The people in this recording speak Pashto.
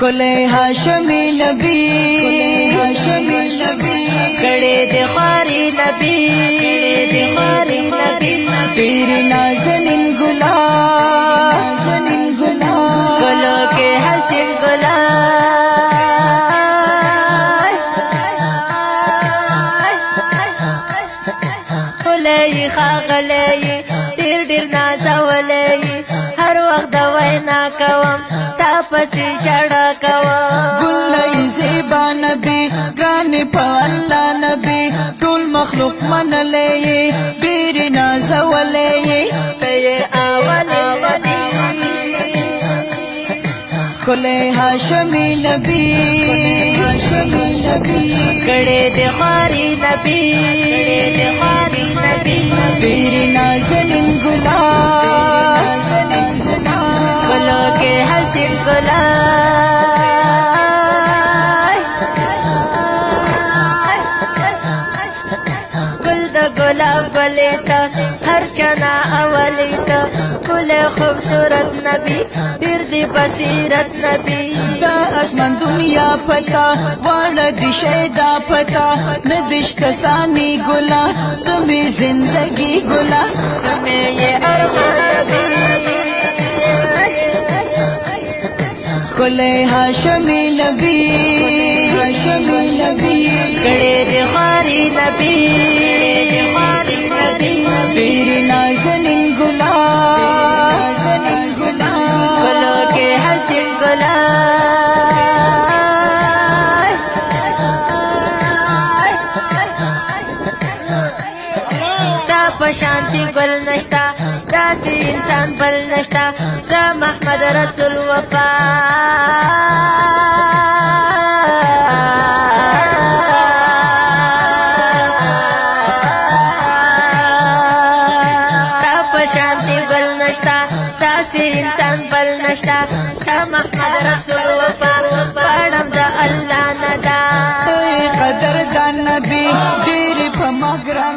کله هاشمی نبی کړه دې خاري نبی ډېر نازنین ګلان ګلو کې حسین ګلان کله خاغلې ډېر نازولې هر وخت د وینا کوم تاسو شړا کوم ګلې زیبا نبی ګران په الله نبی ټول مخلوق منلې ډېر نازولې ته اولې کله هاشمی نبی کړه دې خاري نبی ډېر نازنین ګلان ګلو کې حسین ګلان ګل د ګلاب ګلې ته هر چنا اولی ته ګل خوبصورت نبی ډېر دی بصیرت نبی دا اسمان دنیا پتا واړه دي شیدا پتا ندشت سانی ګلا تمه زندگی ګلا تمه یہ ارمان نبی کله هاشمی نبی کړه دې خاري نبی ډېر نازنین ګلان ګلو کې حسین ګلان ستا په شانتی ګل نشتا داسې انسان بل نشتا زه محمد رسول وفا شانتی بل نشتا داسې انسان بل نشتا تا محمد رسول وفا پاړم د الله ندا قدر د نبی ډېر په ما ګران